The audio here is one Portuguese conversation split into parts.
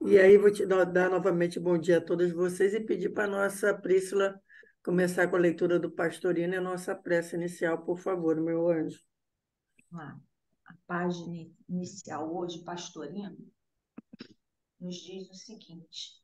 E aí vou te dar novamente bom dia a todos vocês e pedir para a nossa Prícila começar com a leitura do Pastorino e a nossa prece inicial, por favor, meu anjo. Lá, a página inicial hoje, Pastorino, nos diz o seguinte: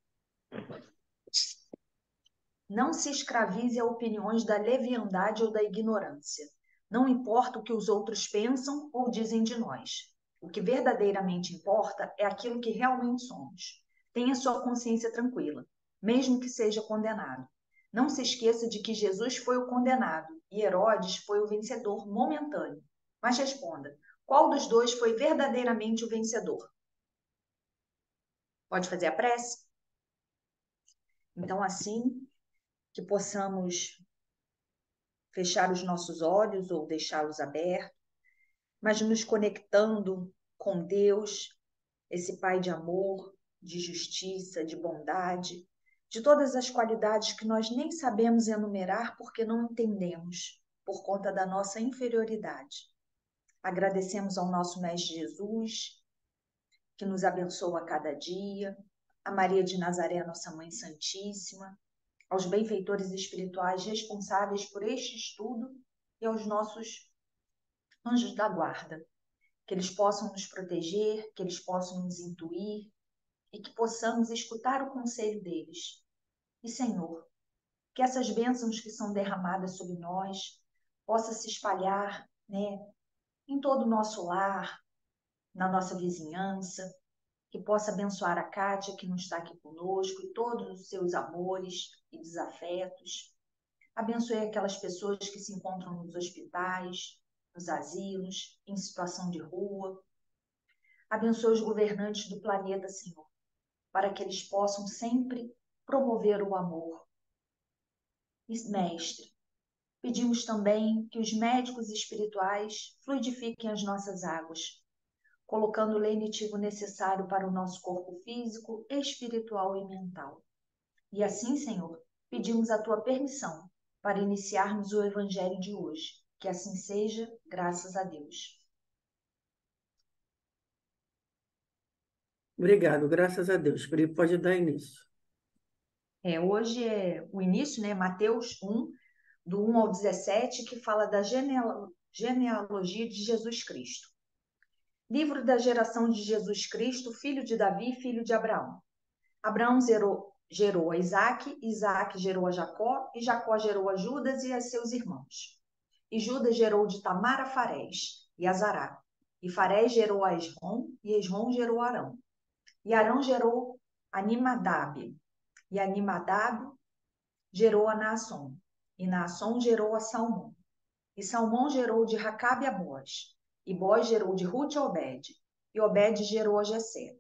não se escravize a opiniões da leviandade ou da ignorância. Não importa o que os outros pensam ou dizem de nós. O que verdadeiramente importa é aquilo que realmente somos. Tenha sua consciência tranquila, mesmo que seja condenado. Não se esqueça de que Jesus foi o condenado e Herodes foi o vencedor momentâneo. Mas responda: qual dos dois foi verdadeiramente o vencedor? Pode fazer a prece? Então, assim, que possamos fechar os nossos olhos ou deixá-los abertos, mas nos conectando com Deus, esse Pai de amor, de justiça, de bondade, de todas as qualidades que nós nem sabemos enumerar porque não entendemos, por conta da nossa inferioridade. Agradecemos ao nosso Mestre Jesus, que nos abençoa a cada dia, a Maria de Nazaré, nossa Mãe Santíssima, aos benfeitores espirituais responsáveis por este estudo e aos nossos anjos da guarda, que eles possam nos proteger, que eles possam nos intuir e que possamos escutar o conselho deles. E, Senhor, que essas bênçãos que são derramadas sobre nós possam se espalhar, né, em todo o nosso lar, na nossa vizinhança, que possa abençoar a Kátia, que não está aqui conosco, e todos os seus amores e desafetos. Abençoe aquelas pessoas que se encontram nos hospitais, nos asilos, em situação de rua. Abençoe os governantes do planeta, Senhor, para que eles possam sempre promover o amor. E, Mestre, pedimos também que os médicos espirituais fluidifiquem as nossas águas, colocando o lenitivo necessário para o nosso corpo físico, espiritual e mental. E assim, Senhor, pedimos a tua permissão para iniciarmos o evangelho de hoje. Que assim seja, graças a Deus. Obrigado, graças a Deus. Pri, pode dar início. Hoje é o início, né? Mateus 1, do 1 ao 17, que fala da genealogia de Jesus Cristo. Livro da geração de Jesus Cristo, filho de Davi, filho de Abraão. Abraão gerou a Isaque, Isaque gerou a Jacó, e Jacó gerou a Judas e a seus irmãos. E Judas gerou de Tamar a Farés e a Zará. E Farés gerou a Esrom, e Esrom gerou a Arão. E Arão gerou a Nimadab, e a Nimadab gerou a Naasson. E Naasson gerou a Salmão. E Salmão gerou de Racabe a Boaz. E Boaz gerou de Rute a Obed. E Obed gerou a Jessé.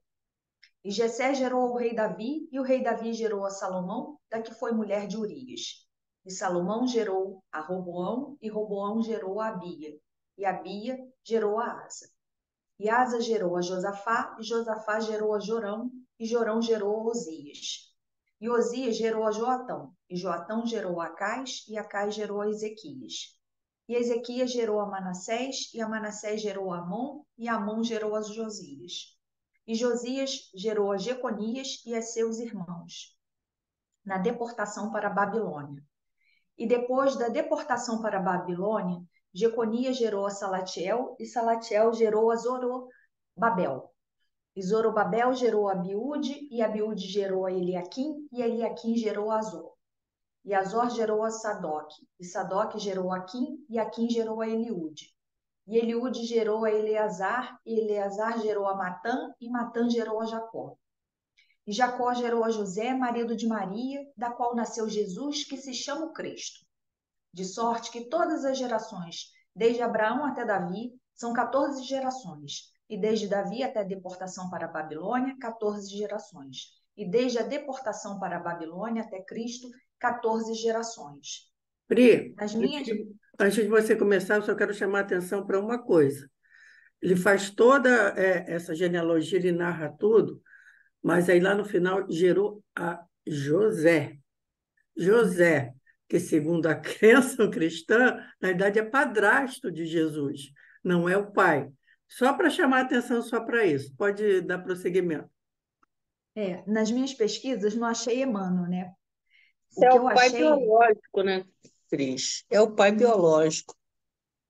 E Jessé gerou o rei Davi, e o rei Davi gerou a Salomão, da que foi mulher de Urias. E Salomão gerou a Roboão, e Roboão gerou a Abia. E Abia gerou a Asa. E Asa gerou a Josafá, e Josafá gerou a Jorão, e Jorão gerou a Osias. E Osias gerou a Joatão, e Joatão gerou a Acais, e Acais gerou a Ezequias. E Ezequias gerou a Manassés, e a Manassés gerou a Amon, e Amon gerou a Josias. E Josias gerou a Jeconias e a seus irmãos, na deportação para a Babilônia. E depois da deportação para a Babilônia, Jeconias gerou a Salatiel, e Salatiel gerou a Zorobabel. E Zorobabel gerou a Abiúde, e Abiúde gerou a Eliaquim, e Eliaquim gerou a Azor. E Azor gerou a Sadoque, e Sadoque gerou a Aquim, e Aquim gerou a Eliúde. E Eliúde gerou a Eleazar, e Eleazar gerou a Matã, e Matã gerou a Jacó. E Jacó gerou a José, marido de Maria, da qual nasceu Jesus, que se chama o Cristo. De sorte que todas as gerações, desde Abraão até Davi, são 14 gerações. E desde Davi até a deportação para a Babilônia, 14 gerações. E desde a deportação para a Babilônia até Cristo, 14 gerações. Pri, Nas minhas... antes de você começar, eu só quero chamar a atenção para uma coisa. Ele faz toda essa genealogia, ele narra tudo, mas aí lá no final gerou a José. José, que segundo a crença cristã, na verdade é padrasto de Jesus, não é o pai. Só para chamar a atenção só para isso. Pode dar prosseguimento. Nas minhas pesquisas não achei Emmanuel, né? O É que o eu pai achei biológico, né, Cris? É o pai biológico.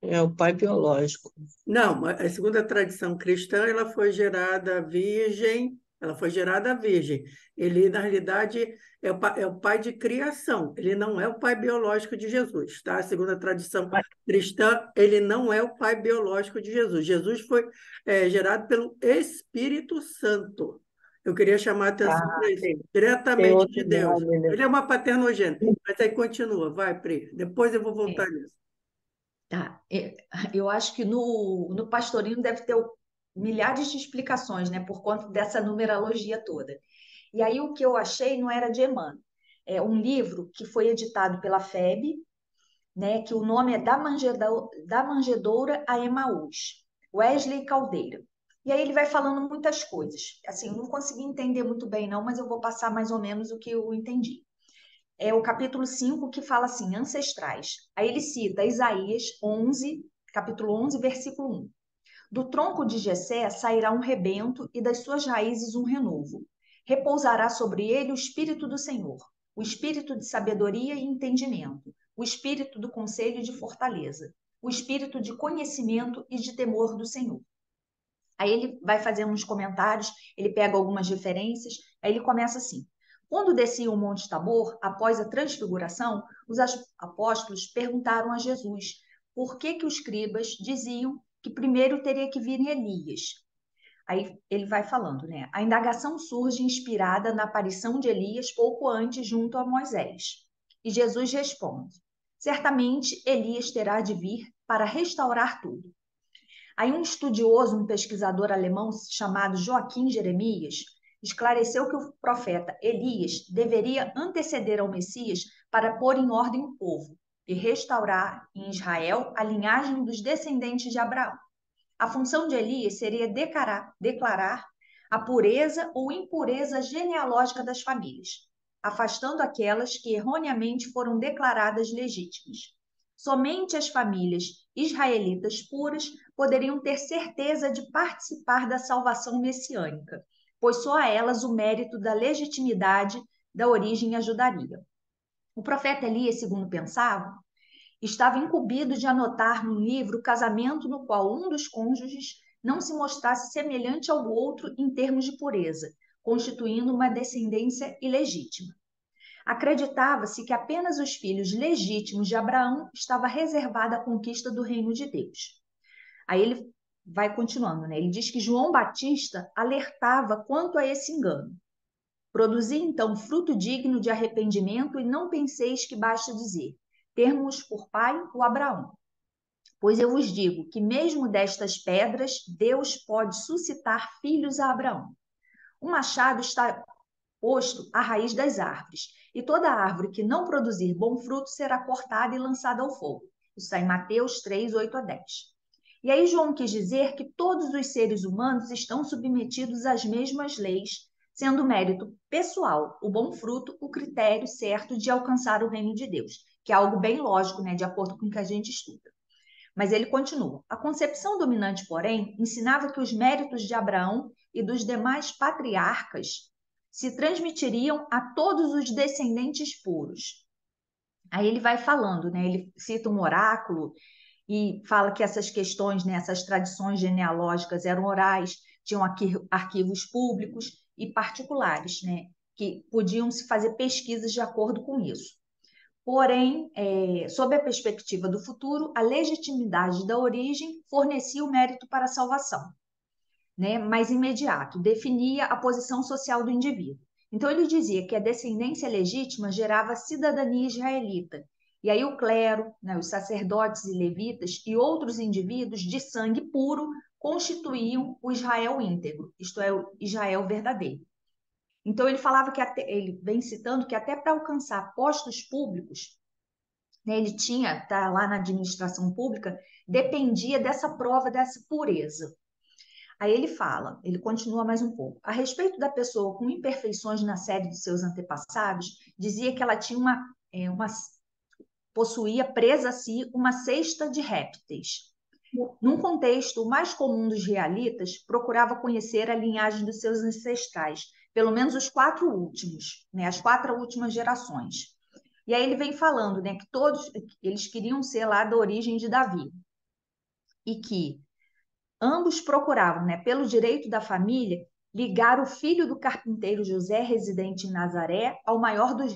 É o pai biológico. Não, a segunda tradição cristã, ela foi gerada virgem, ela foi gerada virgem. Ele, na realidade, é o pai de criação, ele não é o pai biológico de Jesus, tá? A segunda tradição Mas, cristã, ele não é o pai biológico de Jesus. Jesus foi gerado pelo Espírito Santo. Eu queria chamar a atenção ah, para isso, tem diretamente outro de Deus. nome, né? Ele é uma paternogênese, mas aí continua, vai, Pri, depois eu vou voltar é, nisso. tá, eu acho que no pastorinho deve ter milhares de explicações, né? Por conta dessa numerologia toda. E aí o que eu achei não era de Emmanuel. É um livro que foi editado pela FEB, né, que o nome é Da Manjedoura a Emaús, Wesley Caldeira. E aí ele vai falando muitas coisas. Assim, eu não consegui entender muito bem não, mas eu vou passar mais ou menos o que eu entendi. É o capítulo 5 que fala assim, ancestrais. Aí ele cita Isaías 11, capítulo 11, versículo 1. Do tronco de Jessé sairá um rebento e das suas raízes um renovo. Repousará sobre ele o espírito do Senhor, o espírito de sabedoria e entendimento, o espírito do conselho e de fortaleza, o espírito de conhecimento e de temor do Senhor. Aí ele vai fazendo uns comentários, ele pega algumas referências, aí ele começa assim: quando descia o Monte Tabor, após a transfiguração, os apóstolos perguntaram a Jesus por que os escribas diziam que primeiro teria que vir Elias. Aí ele vai falando, né? A indagação surge inspirada na aparição de Elias pouco antes junto a Moisés. E Jesus responde: certamente Elias terá de vir para restaurar tudo. Aí um estudioso, um pesquisador alemão chamado Joaquim Jeremias, esclareceu que o profeta Elias deveria anteceder ao Messias para pôr em ordem o povo e restaurar em Israel a linhagem dos descendentes de Abraão. A função de Elias seria declarar a pureza ou impureza genealógica das famílias, afastando aquelas que erroneamente foram declaradas legítimas. Somente as famílias israelitas puras poderiam ter certeza de participar da salvação messiânica, pois só a elas o mérito da legitimidade da origem ajudaria. O profeta Elias, segundo pensavam, estava incumbido de anotar no livro o casamento no qual um dos cônjuges não se mostrasse semelhante ao outro em termos de pureza, constituindo uma descendência ilegítima. Acreditava-se que apenas os filhos legítimos de Abraão estava reservada a conquista do reino de Deus. Aí ele vai continuando, né? Ele diz que João Batista alertava quanto a esse engano. Produzi então fruto digno de arrependimento e não penseis que basta dizer, termos por pai o Abraão. Pois eu vos digo que mesmo destas pedras Deus pode suscitar filhos a Abraão. O machado está posto à raiz das árvores, e toda árvore que não produzir bom fruto será cortada e lançada ao fogo. Isso está em Mateus 3, 8 a 10. E aí João quis dizer que todos os seres humanos estão submetidos às mesmas leis, sendo mérito pessoal, o bom fruto, o critério certo de alcançar o reino de Deus, que é algo bem lógico, né, de acordo com o que a gente estuda. Mas ele continua. A concepção dominante, porém, ensinava que os méritos de Abraão e dos demais patriarcas se transmitiriam a todos os descendentes puros. Aí ele vai falando, né? Ele cita um oráculo e fala que essas questões, né, essas tradições genealógicas eram orais, tinham arquivos públicos e particulares, né, que podiam se fazer pesquisas de acordo com isso. Porém, sob a perspectiva do futuro, a legitimidade da origem fornecia o mérito para a salvação, né, mais imediato, definia a posição social do indivíduo. Então, ele dizia que a descendência legítima gerava cidadania israelita. E aí o clero, né, os sacerdotes e levitas e outros indivíduos de sangue puro constituíam o Israel íntegro, isto é, o Israel verdadeiro. Então, ele falava que ele vem citando que até para alcançar postos públicos, né, ele tinha, tá lá na administração pública, dependia dessa prova, dessa pureza. Aí ele fala, ele continua mais um pouco. A respeito da pessoa com imperfeições na série de seus antepassados, dizia que ela tinha possuía presa a si uma cesta de répteis. Num contexto mais comum dos israelitas, procurava conhecer a linhagem dos seus ancestrais, pelo menos os 4 últimos, né, as 4 últimas gerações. E aí ele vem falando, né, que todos eles queriam ser lá da origem de Davi e que ambos procuravam, né, pelo direito da família, ligar o filho do carpinteiro José, residente em Nazaré, ao maior dos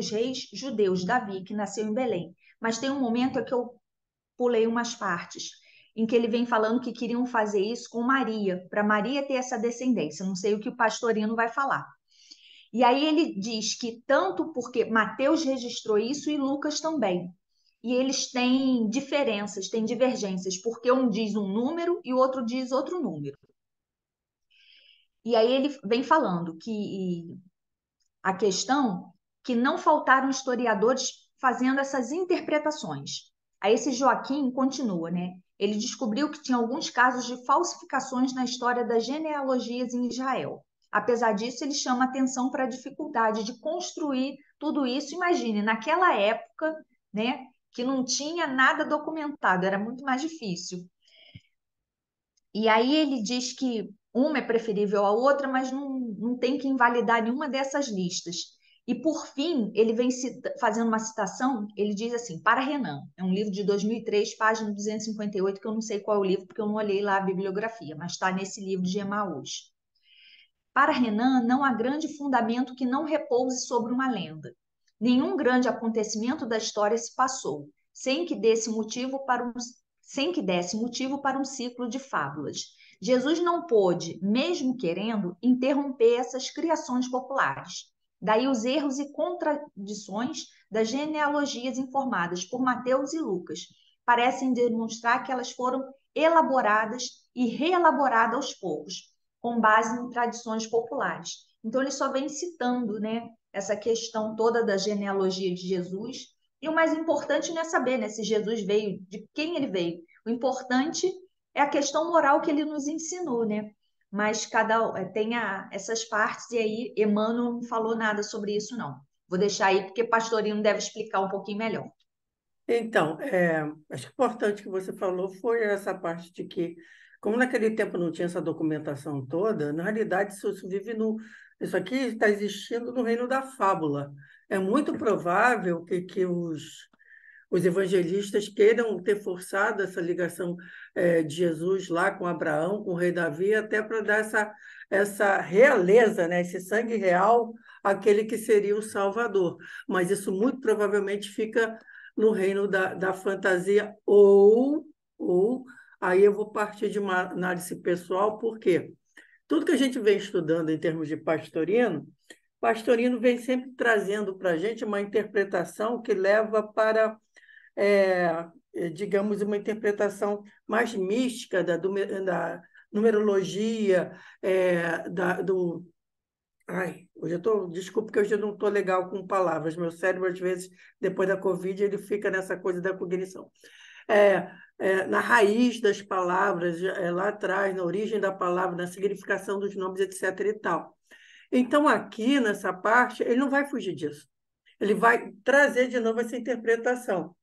reis judeus, Davi, que nasceu em Belém. Mas tem um momento que eu pulei umas partes, em que ele vem falando que queriam fazer isso com Maria, para Maria ter essa descendência. Não sei o que o pastorino vai falar. E aí ele diz que tanto porque Mateus registrou isso e Lucas também. E eles têm diferenças, têm divergências, porque um diz um número e o outro diz outro número. E aí ele vem falando que a questão que não faltaram historiadores fazendo essas interpretações. Aí esse Joaquim continua, né? Ele descobriu que tinha alguns casos de falsificações na história das genealogias em Israel. Apesar disso, ele chama atenção para a dificuldade de construir tudo isso. Imagine, naquela época, né, que não tinha nada documentado, era muito mais difícil. E aí ele diz que uma é preferível à outra, mas não tem que invalidar nenhuma dessas listas. E, por fim, ele vem fazendo uma citação, ele diz assim, para Renan, é um livro de 2003, página 258, que eu não sei qual é o livro, porque eu não olhei lá a bibliografia, mas está nesse livro de Emaús. Para Renan, não há grande fundamento que não repouse sobre uma lenda. Nenhum grande acontecimento da história se passou, sem que desse motivo para um ciclo de fábulas. Jesus não pôde, mesmo querendo, interromper essas criações populares. Daí os erros e contradições das genealogias informadas por Mateus e Lucas parecem demonstrar que elas foram elaboradas e reelaboradas aos poucos, com base em tradições populares. Então ele só vem citando, né, essa questão toda da genealogia de Jesus. E o mais importante não é saber, né, se Jesus veio, de quem ele veio. O importante é a questão moral que ele nos ensinou, né? Mas tem essas partes, e aí Emmanuel não falou nada sobre isso, não. Vou deixar aí, porque Pastorino deve explicar um pouquinho melhor. Então, acho que o importante que você falou foi essa parte de que, como naquele tempo não tinha essa documentação toda, na realidade isso aqui está existindo no reino da fábula. É muito provável que os evangelistas queiram ter forçado essa ligação de Jesus lá com Abraão, com o rei Davi, até para dar essa realeza, né? Esse sangue real àquele que seria o Salvador. Mas isso muito provavelmente fica no reino da fantasia, ou aí eu vou partir de uma análise pessoal, porque tudo que a gente vem estudando em termos de Pastorino vem sempre trazendo para a gente uma interpretação que leva para digamos, uma interpretação mais mística da numerologia, hoje desculpe que hoje eu não estou legal com palavras, meu cérebro, às vezes, depois da Covid, ele fica nessa coisa da cognição. Na raiz das palavras, lá atrás, na origem da palavra, na significação dos nomes, etc. e tal. Então, aqui, nessa parte, ele não vai fugir disso. Ele vai trazer de novo essa interpretação.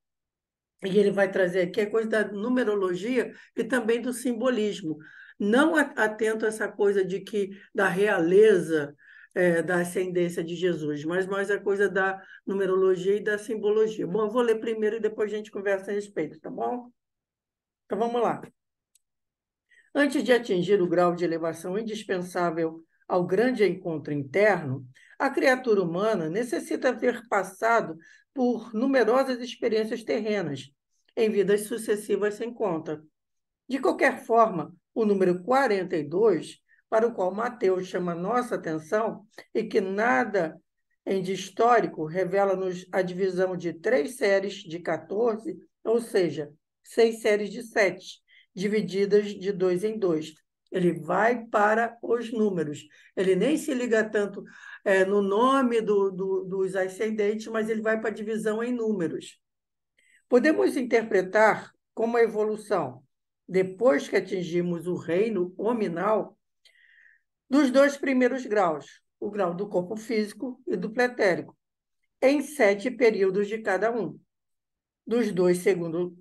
E ele vai trazer aqui a coisa da numerologia e também do simbolismo. Não atento a essa coisa da realeza, da ascendência de Jesus, mas mais a coisa da numerologia e da simbologia. Bom, eu vou ler primeiro e depois a gente conversa a respeito, tá bom? Então vamos lá. Antes de atingir o grau de elevação indispensável ao grande encontro interno, a criatura humana necessita ter passado por numerosas experiências terrenas, em vidas sucessivas sem conta. De qualquer forma, o número 42, para o qual Mateus chama nossa atenção, e que nada em de histórico revela-nos a divisão de 3 séries de 14, ou seja, 6 séries de 7, divididas de 2 em 2. Ele vai para os números. Ele nem se liga tanto no nome dos ascendentes, mas ele vai para a divisão em números. Podemos interpretar como a evolução, depois que atingimos o reino hominal, dos 2 primeiros graus, o grau do corpo físico e do pretérico, em 7 períodos de cada um. Dos 2 segundos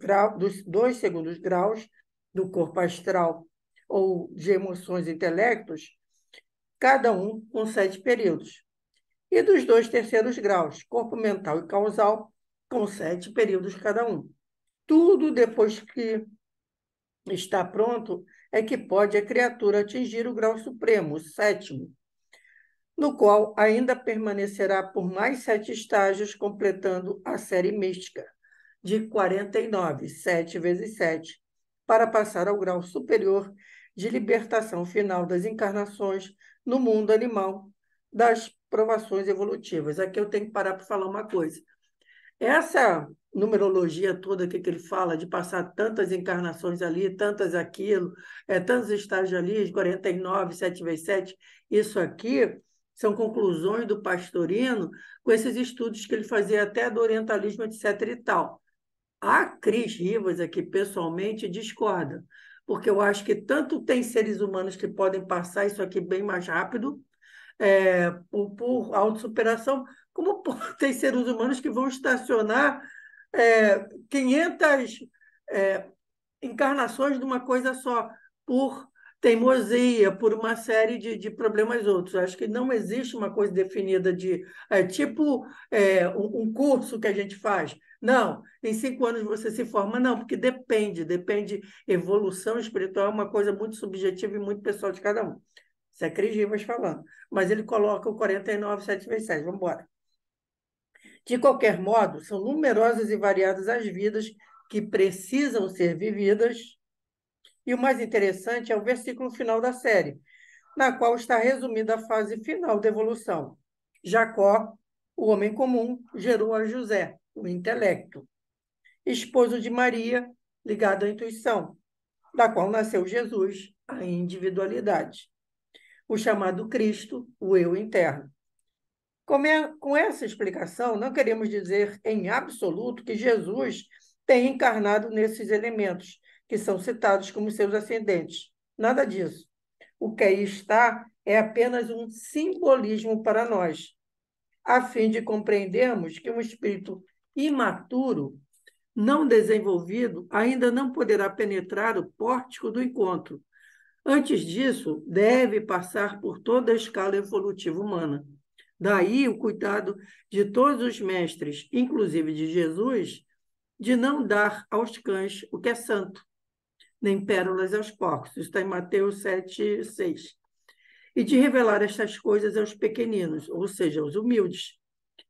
graus do corpo astral ou de emoções e intelectos, cada um com 7 períodos. E dos 2 terceiros graus, corpo mental e causal, com 7 períodos cada um. Tudo depois que está pronto é que pode a criatura atingir o grau supremo, o 7º, no qual ainda permanecerá por mais 7 estágios, completando a série mística de 49, 7 vezes 7, para passar ao grau superior de libertação final das encarnações no mundo animal, das provações evolutivas. Aqui eu tenho que parar para falar uma coisa. Essa numerologia toda que ele fala, de passar tantas encarnações ali, tantas aquilo, tantos estágios ali, 49, 7 vezes 7, isso aqui são conclusões do Pastorino com esses estudos que ele fazia até do orientalismo, etc. e tal. A Cris Rivas aqui, pessoalmente, discorda, porque eu acho que tanto tem seres humanos que podem passar isso aqui bem mais rápido, por autossuperação, como tem seres humanos que vão estacionar 500 encarnações de uma coisa só, por teimosia, por uma série de problemas outros. Acho que não existe uma coisa definida de tipo um curso que a gente faz. Não, em 5 anos você se forma, não, porque depende. Evolução espiritual é uma coisa muito subjetiva e muito pessoal de cada um. Isso é Cris Rivas falando. Mas ele coloca o 49, 7 vezes 7. Vamos embora. De qualquer modo, são numerosas e variadas as vidas que precisam ser vividas. E o mais interessante é o versículo final da série, na qual está resumida a fase final da evolução. Jacó, o homem comum, gerou a José, o intelecto, esposo de Maria, ligado à intuição, da qual nasceu Jesus, a individualidade. O chamado Cristo, o eu interno. Com essa explicação, não queremos dizer em absoluto que Jesus tem encarnado nesses elementos, que são citados como seus ascendentes. Nada disso. O que aí está é apenas um simbolismo para nós, a fim de compreendermos que um espírito imaturo, não desenvolvido, ainda não poderá penetrar o pórtico do encontro. Antes disso, deve passar por toda a escala evolutiva humana. Daí o cuidado de todos os mestres, inclusive de Jesus, de não dar aos cães o que é santo, nem pérolas aos porcos. Isso está em Mateus 7, 6. E de revelar estas coisas aos pequeninos, ou seja, aos humildes,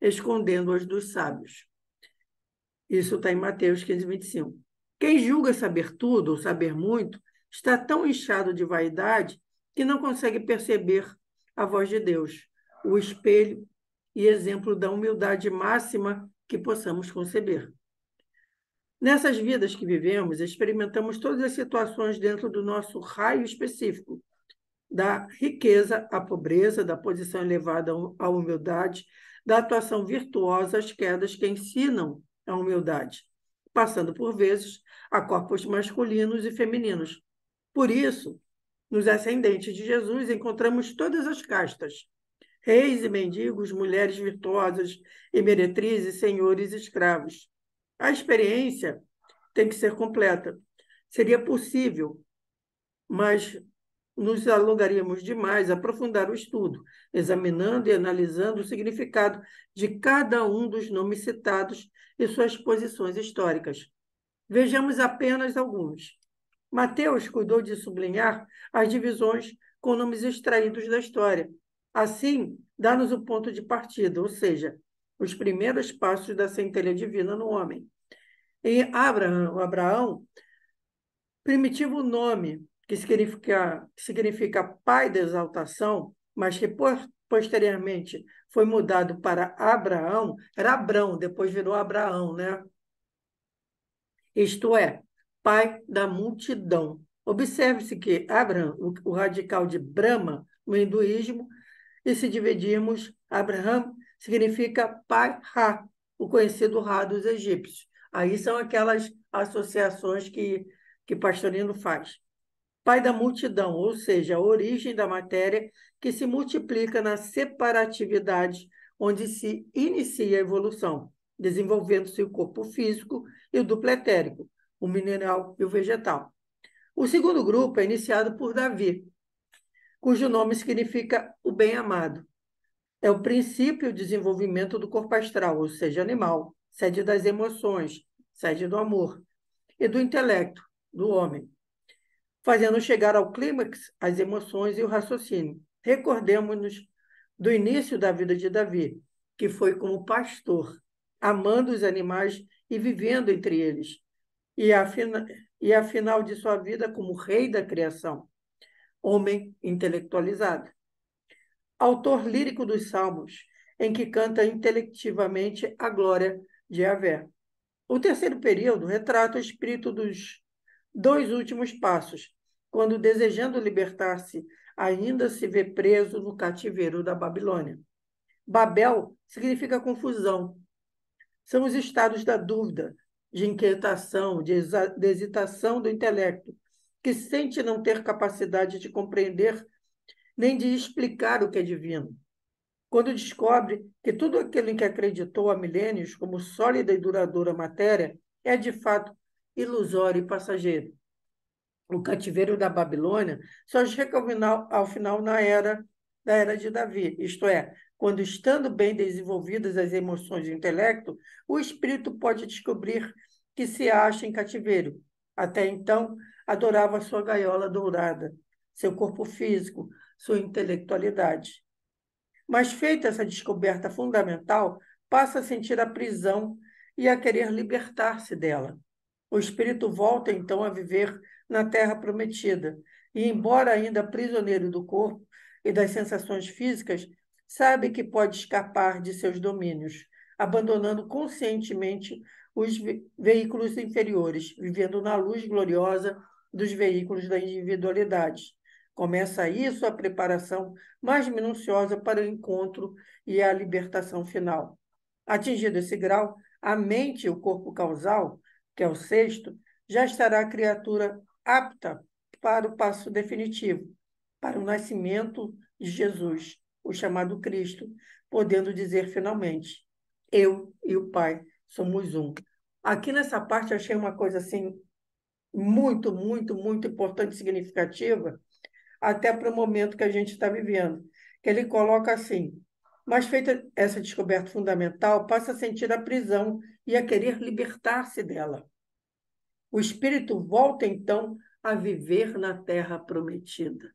escondendo-as dos sábios. Isso está em Mateus 15, 25. Quem julga saber tudo ou saber muito está tão inchado de vaidade que não consegue perceber a voz de Deus, o espelho e exemplo da humildade máxima que possamos conceber. Nessas vidas que vivemos, experimentamos todas as situações dentro do nosso raio específico, da riqueza à pobreza, da posição elevada à humildade, da atuação virtuosa às quedas que ensinam a humildade, passando, por vezes, a corpos masculinos e femininos. Por isso, nos ascendentes de Jesus, encontramos todas as castas, reis e mendigos, mulheres virtuosas e meretrizes, senhores e escravos. A experiência tem que ser completa. Seria possível, mas nos alongaríamos demais a aprofundar o estudo, examinando e analisando o significado de cada um dos nomes citados e suas posições históricas. Vejamos apenas alguns. Mateus cuidou de sublinhar as divisões com nomes extraídos da história. Assim, dá-nos o ponto de partida, ou seja, os primeiros passos da centelha divina no homem. Em Abraão, primitivo nome que significa pai da exaltação, mas que posteriormente foi mudado para Abraão, era Abrão, depois virou Abraão, né? Isto é, pai da multidão. Observe-se que Abraham, o radical de Brahma, no hinduísmo, e se dividirmos, Abraham significa pai Ra, o conhecido Ra dos egípcios. Aí são aquelas associações que Pastorino faz. Pai da multidão, ou seja, a origem da matéria que se multiplica na separatividade, onde se inicia a evolução, desenvolvendo-se o corpo físico e o duplo etérico, o mineral e o vegetal. O segundo grupo é iniciado por Davi. cujo nome significa o bem-amado. É o princípio e desenvolvimento do corpo astral, ou seja, animal, sede das emoções, sede do amor e do intelecto do homem, fazendo chegar ao clímax as emoções e o raciocínio. Recordemos-nos do início da vida de Davi, que foi como pastor, amando os animais e vivendo entre eles, e a final de sua vida como rei da criação, homem intelectualizado. Autor lírico dos Salmos, em que canta intelectivamente a glória de Yahvé. O terceiro período retrata o espírito dos dois últimos passos, quando, desejando libertar-se, ainda se vê preso no cativeiro da Babilônia. Babel significa confusão. São os estados da dúvida, de inquietação, de hesitação do intelecto, que sente não ter capacidade de compreender nem de explicar o que é divino. Quando descobre que tudo aquilo em que acreditou há milênios como sólida e duradoura matéria é, de fato, ilusório e passageiro. O cativeiro da Babilônia só chega ao final da era de Davi, isto é, quando, estando bem desenvolvidas as emoções e o intelecto, o espírito pode descobrir que se acha em cativeiro. Até então, adorava sua gaiola dourada, seu corpo físico, sua intelectualidade. Mas, feita essa descoberta fundamental, passa a sentir a prisão e a querer libertar-se dela. O espírito volta, então, a viver na terra prometida, e, embora ainda prisioneiro do corpo e das sensações físicas, sabe que pode escapar de seus domínios, abandonando conscientemente os veículos inferiores, vivendo na luz gloriosa dos veículos da individualidade. Começa aí sua preparação mais minuciosa para o encontro e a libertação final. Atingido esse grau, a mente e o corpo causal, que é o sexto, já estará a criatura apta para o passo definitivo, para o nascimento de Jesus, o chamado Cristo, podendo dizer finalmente: eu e o Pai somos um. Aqui nessa parte eu achei uma coisa assim muito, muito, muito importante e significativa, até para o momento que a gente está vivendo, que ele coloca assim: mas feita essa descoberta fundamental, passa a sentir a prisão e a querer libertar-se dela. O espírito volta, então, a viver na terra prometida.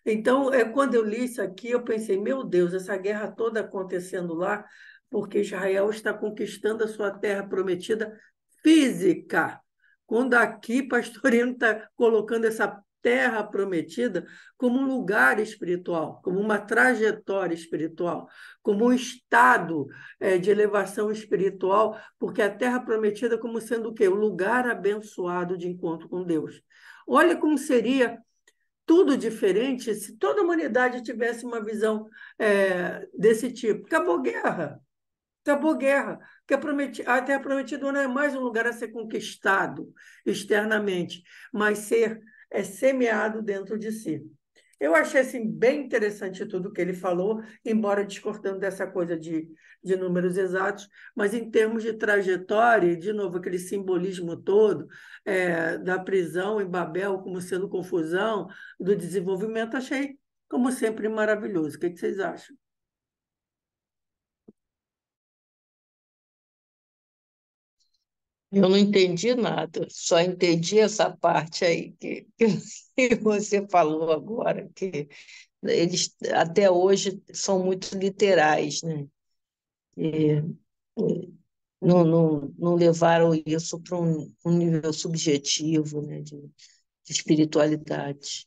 Então, quando eu li isso aqui, eu pensei, meu Deus, essa guerra toda acontecendo lá, porque Israel está conquistando a sua terra prometida física. Quando aqui, Pastorino está colocando essa terra prometida como um lugar espiritual, como uma trajetória espiritual, como um estado de elevação espiritual, porque a terra prometida como sendo o quê? O lugar abençoado de encontro com Deus. Olha como seria tudo diferente se toda a humanidade tivesse uma visão desse tipo. Acabou guerra. Acabou guerra. Que a Terra Prometida não é mais um lugar a ser conquistado externamente, mas ser semeado dentro de si. Eu achei assim, bem interessante tudo que ele falou, embora discordando dessa coisa de números exatos, mas em termos de trajetória, de novo, aquele simbolismo todo da prisão em Babel como sendo confusão, do desenvolvimento, achei, como sempre, maravilhoso. O que vocês acham? Eu não entendi nada, só entendi essa parte aí que você falou agora, que eles até hoje são muito literais, né? E, não levaram isso para um nível subjetivo, né, de espiritualidade.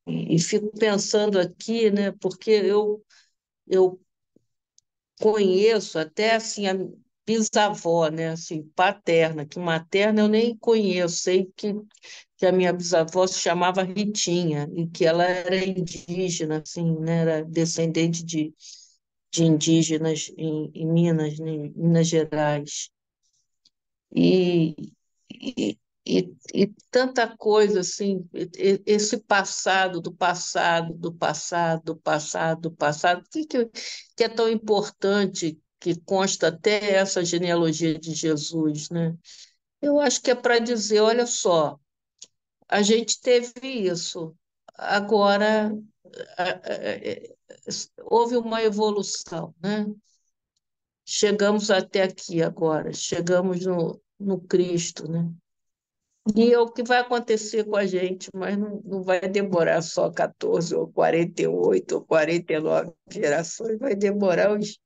E fico pensando aqui, né, porque eu conheço até assim a bisavó, né, assim, paterna, que materna eu nem conheço, sei que a minha bisavó se chamava Ritinha e que ela era indígena, assim, né, era descendente de indígenas em Minas, né, em Minas Gerais. E, e tanta coisa assim, esse passado, do passado, do passado, do passado, do passado, que é tão importante, que consta até essa genealogia de Jesus, né? Eu acho que é para dizer, olha só, a gente teve isso, agora houve uma evolução, né? Chegamos até aqui agora, chegamos no Cristo, né? E é o que vai acontecer com a gente, mas não vai demorar só 14, ou 48, ou 49 gerações, vai demorar uns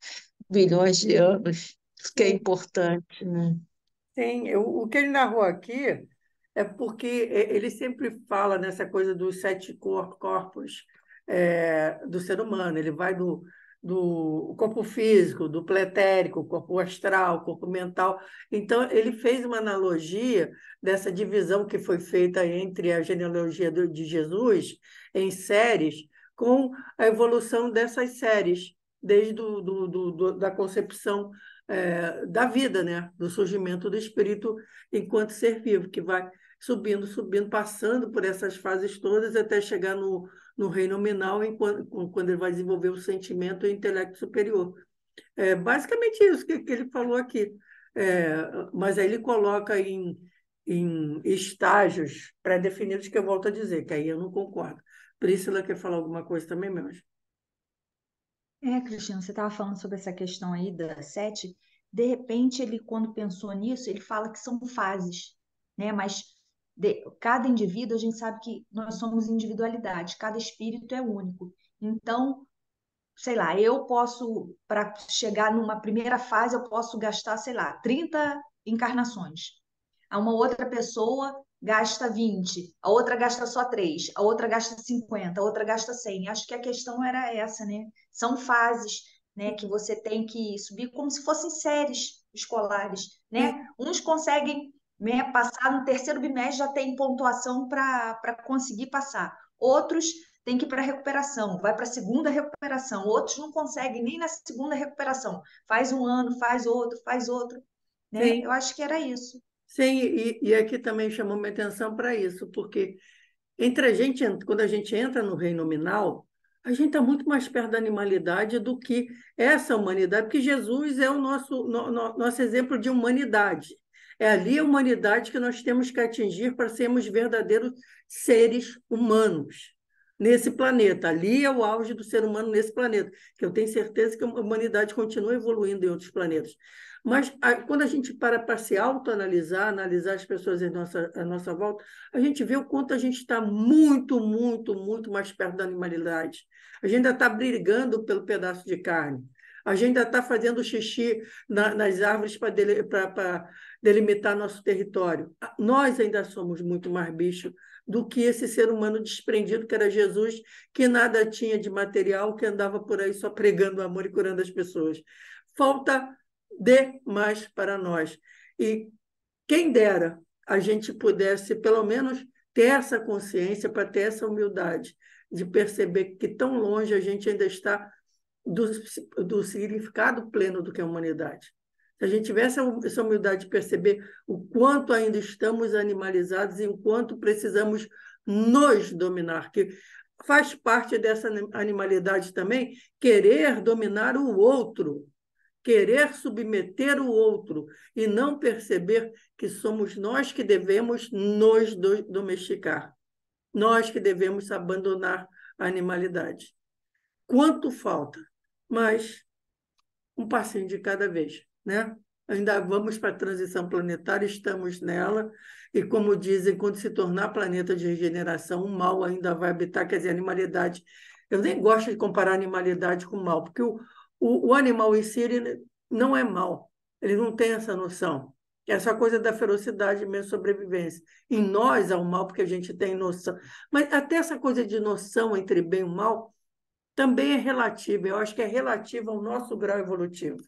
bilhões de anos. Isso que é Sim, importante, né? sim. O que ele narrou aqui é porque ele sempre fala nessa coisa dos sete corpos do ser humano. Ele vai do corpo físico, do pretérico, corpo astral, corpo mental. Então, ele fez uma analogia dessa divisão que foi feita entre a genealogia de Jesus em séries com a evolução dessas séries, desde da concepção da vida, né? Do surgimento do espírito enquanto ser vivo, que vai subindo, subindo, passando por essas fases todas até chegar no reino nominal, quando ele vai desenvolver o sentimento e o intelecto superior. É basicamente isso que ele falou aqui. Mas aí ele coloca em estágios pré-definidos, que eu volto a dizer, que aí eu não concordo. Priscila quer falar alguma coisa também, meu anjo? Cristiano, você estava falando sobre essa questão aí da sete. De repente, ele, quando pensou nisso, ele fala que são fases, né? Mas cada indivíduo, a gente sabe que nós somos individualidade, cada espírito é único. Então, sei lá, eu posso, para chegar numa primeira fase, eu posso gastar, sei lá, 30 encarnações. A uma outra pessoa gasta 20, a outra gasta só 3, a outra gasta 50, a outra gasta 100. Acho que a questão era essa, né? São fases, né, que você tem que subir como se fossem séries escolares, né? Sim, Uns conseguem, né, passar no terceiro bimestre, já tem pontuação para conseguir passar. Outros têm que ir para a recuperação, vai para a segunda recuperação. Outros não conseguem nem na segunda recuperação. Faz um ano, faz outro, né? Eu sim. acho que era isso. Sim, e aqui também chamou minha atenção para isso, porque entre a gente, quando a gente entra no reino nominal, a gente está muito mais perto da animalidade do que essa humanidade, porque Jesus é o nosso exemplo de humanidade. É ali a humanidade que nós temos que atingir para sermos verdadeiros seres humanos nesse planeta. Ali é o auge do ser humano nesse planeta, que eu tenho certeza que a humanidade continua evoluindo em outros planetas. Mas quando a gente para se autoanalisar, analisar as pessoas à nossa volta, a gente vê o quanto a gente está muito, muito, muito mais perto da animalidade. A gente ainda está brigando pelo pedaço de carne. A gente ainda está fazendo xixi nas árvores para delimitar nosso território. Nós ainda somos muito mais bicho do que esse ser humano desprendido que era Jesus, que nada tinha de material, que andava por aí só pregando amor e curando as pessoas. Falta demais para nós. E quem dera a gente pudesse, pelo menos, ter essa consciência, para ter essa humildade de perceber que tão longe a gente ainda está do, do significado pleno do que é a humanidade. Se a gente tivesse essa humildade de perceber o quanto ainda estamos animalizados e o quanto precisamos nos dominar, que faz parte dessa animalidade também querer dominar o outro, querer submeter o outro e não perceber que somos nós que devemos nos domesticar, nós que devemos abandonar a animalidade. Quanto falta? Mas um passinho de cada vez, né? Ainda vamos para a transição planetária, estamos nela, e como dizem, quando se tornar planeta de regeneração, o mal ainda vai habitar, quer dizer, a animalidade. Eu nem gosto de comparar a animalidade com o mal, porque o animal em si ele não é mal, ele não tem essa noção. Essa coisa da ferocidade mesmo, sobrevivência. Em nós há o mal, porque a gente tem noção. Mas até essa coisa de noção entre bem e mal também é relativa. Eu acho que é relativa ao nosso grau evolutivo.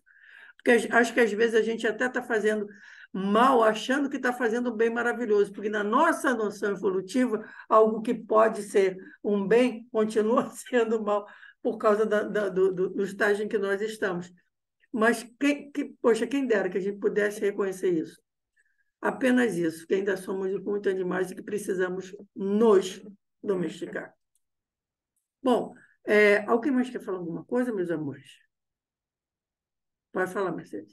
Porque acho que às vezes a gente até está fazendo mal, achando que está fazendo um bem maravilhoso, porque na nossa noção evolutiva, algo que pode ser um bem continua sendo mal por causa do estágio em que nós estamos. Mas, poxa, quem dera que a gente pudesse reconhecer isso. Apenas isso, que ainda somos muito animais e que precisamos nos domesticar. Bom, alguém mais quer falar alguma coisa, meus amores? Pode falar, Mercedes.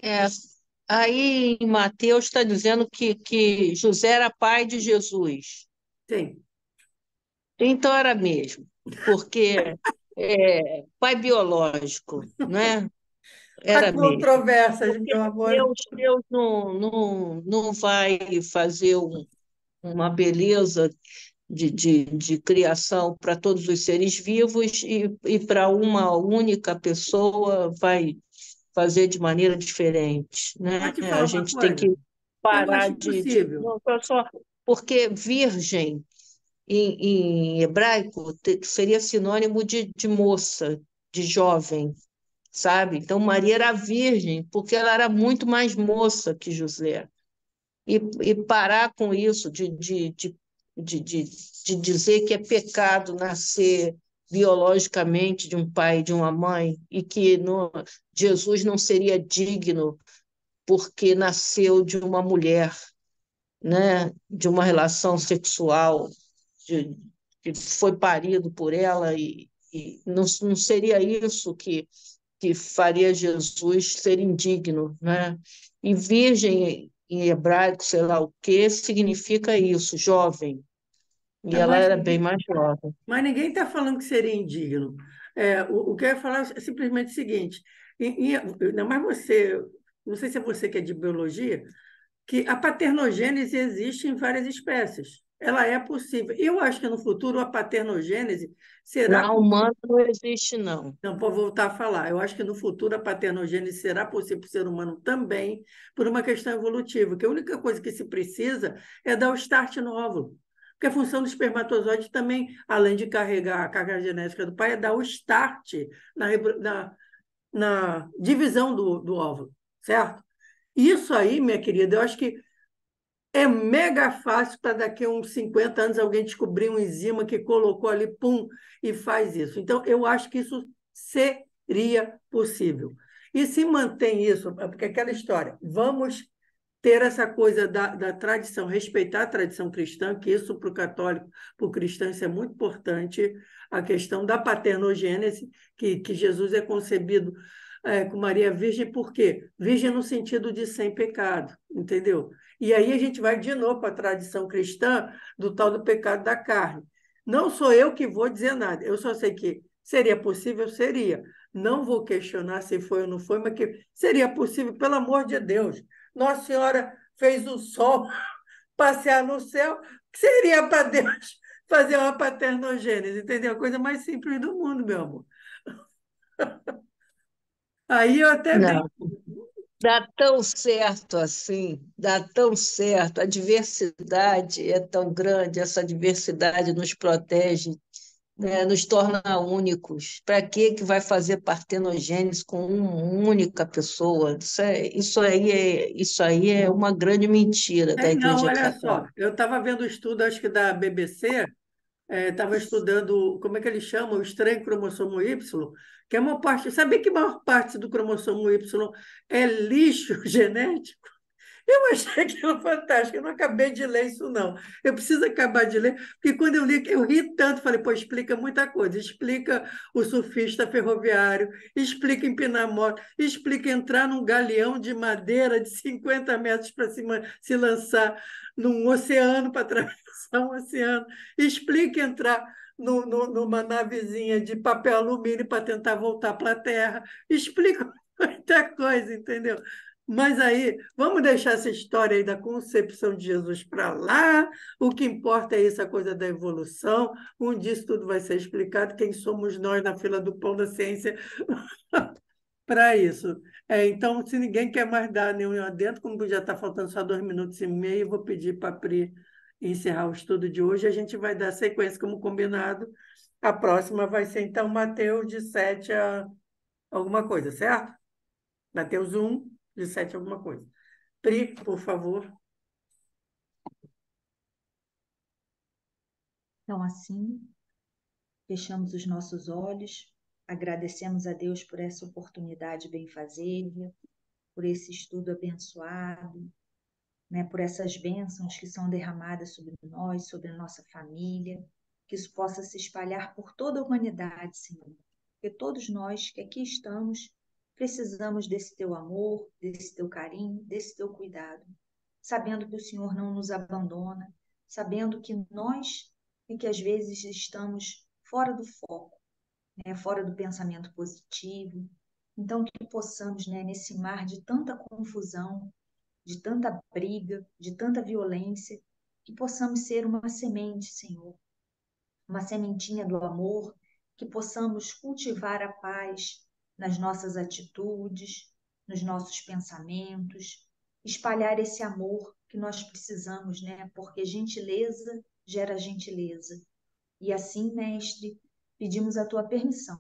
É, aí em Mateus está dizendo que José era pai de Jesus. Sim, Então era mesmo, porque pai biológico, né? Há Era mesmo. controvérsias, Porque meu amor. Deus não vai fazer uma beleza de criação para todos os seres vivos e para uma única pessoa vai fazer de maneira diferente, Vou né? te A falar uma gente tem coisa. que Eu parar acho impossível. não, só porque virgem em hebraico seria sinônimo de moça, de jovem, sabe? Então Maria era virgem porque ela era muito mais moça que José. E parar com isso de dizer que é pecado nascer biologicamente de um pai e de uma mãe e que Jesus não seria digno porque nasceu de uma mulher, né? De uma relação sexual, de, que foi parido por ela e não seria isso que faria Jesus ser indigno, né? E virgem em hebraico, sei lá o que, significa isso, jovem. E ela Mas era bem ninguém mais jovem. mas ninguém está falando que seria indigno. O que eu ia falar é simplesmente o seguinte: ainda mais você, não sei se é você que é de biologia, que a paternogênese existe em várias espécies. Ela é possível. Eu acho que no futuro a paternogênese será. Na humana não existe, não. Não, vou voltar a falar. Eu acho que no futuro a paternogênese será possível para o ser humano também, por uma questão evolutiva, que a única coisa que se precisa é dar o start no óvulo. Porque a função do espermatozoide também, além de carregar a carga genética do pai, é dar o start na divisão do óvulo, certo? Isso aí, minha querida, eu acho que é mega fácil para daqui a uns 50 anos alguém descobrir uma enzima que colocou ali, pum, e faz isso. Então, eu acho que isso seria possível. E se mantém isso, porque aquela história, vamos ter essa coisa da tradição, respeitar a tradição cristã, que isso para o católico, para o cristão, isso é muito importante, a questão da paternogênese, que Jesus é concebido com Maria Virgem, por quê? Virgem no sentido de sem pecado, entendeu? E aí a gente vai de novo para a tradição cristã do tal do pecado da carne. Não sou eu que vou dizer nada, eu só sei que seria possível, seria. Não vou questionar se foi ou não foi, mas que seria possível, pelo amor de Deus. Nossa Senhora fez o sol passear no céu, que seria para Deus fazer uma paternogênese, entendeu? A coisa mais simples do mundo, meu amor. Aí eu até Não. brinco. Dá tão certo assim, dá tão certo. A diversidade é tão grande, essa diversidade nos protege, né, nos torna únicos. Para que vai fazer partenogênese com uma única pessoa? Isso aí é uma grande mentira da Não, Igreja olha só, Católica. eu estava vendo o estudo, acho que da BBC, estava estudando, como é que eles chamam, o estranho cromossomo Y, que é uma parte, sabia que a maior parte do cromossomo Y é lixo genético? Eu achei aquilo fantástico, eu não acabei de ler isso, não. Eu preciso acabar de ler, porque quando eu li, eu ri tanto, falei, pô, explica muita coisa. Explica o surfista ferroviário, explica empinar moto, explica entrar num galeão de madeira de 50 metros para cima, se lançar num oceano para atravessar um oceano, explica entrar numa navezinha de papel alumínio para tentar voltar para a Terra, explica muita coisa, entendeu? Mas aí, vamos deixar essa história aí da concepção de Jesus para lá. O que importa é essa coisa da evolução. Um dia isso tudo vai ser explicado. Quem somos nós na fila do pão da ciência para isso? Então, se ninguém quer mais dar nenhum adentro, como já está faltando só 2 minutos e meio, eu vou pedir para a Pri encerrar o estudo de hoje. A gente vai dar sequência como combinado. A próxima vai ser, então, Mateus de 7 a alguma coisa, certo? Mateus 1, de 7 a alguma coisa. Pri, por favor. Então, assim, fechamos os nossos olhos, agradecemos a Deus por essa oportunidade benfazeja, por esse estudo abençoado, né, por essas bênçãos que são derramadas sobre nós, sobre a nossa família, que isso possa se espalhar por toda a humanidade, Senhor. Porque todos nós que aqui estamos precisamos desse teu amor, desse teu carinho, desse teu cuidado, sabendo que o Senhor não nos abandona, sabendo que nós e que às vezes estamos fora do foco, né? Fora do pensamento positivo. Então, que possamos, né, nesse mar de tanta confusão, de tanta briga, de tanta violência, que possamos ser uma semente, Senhor, uma sementinha do amor, que possamos cultivar a paz nas nossas atitudes, nos nossos pensamentos, espalhar esse amor que nós precisamos, né? Porque gentileza gera gentileza. E assim, mestre, pedimos a tua permissão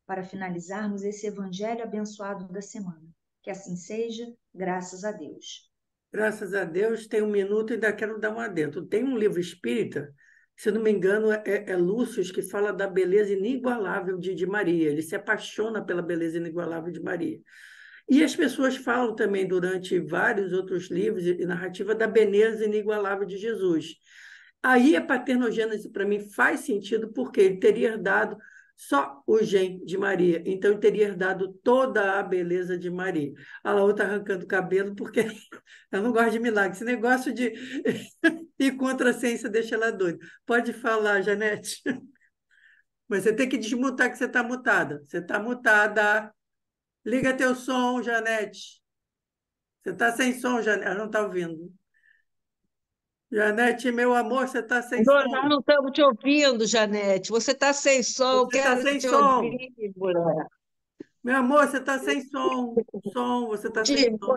para finalizarmos esse evangelho abençoado da semana. Que assim seja, graças a Deus. Graças a Deus, tem 1 minuto e ainda quero dar um adendo. Tem um livro espírita, se não me engano, é Lúcio, que fala da beleza inigualável de Maria. Ele se apaixona pela beleza inigualável de Maria. E as pessoas falam também, durante vários outros livros e narrativa, da beleza inigualável de Jesus. Aí a paternogênese, para mim, faz sentido, porque ele teria herdado só o gen de Maria, então ele teria herdado toda a beleza de Maria. A Laú está arrancando o cabelo, porque eu não gosto de milagre. Esse negócio de ir contra a ciência deixa ela doida. Pode falar, Janete. Mas você tem que desmutar, que você está mutada. Você está mutada. Liga teu som, Janete. Você está sem som, Janete. Ela não está ouvindo. Janete, meu amor, você está sem Nós som. não estamos te ouvindo, Janete. Você está sem som, Você está quero sem te som. ouvir, mulher. Meu amor, você está sem som. Som, você está sem som.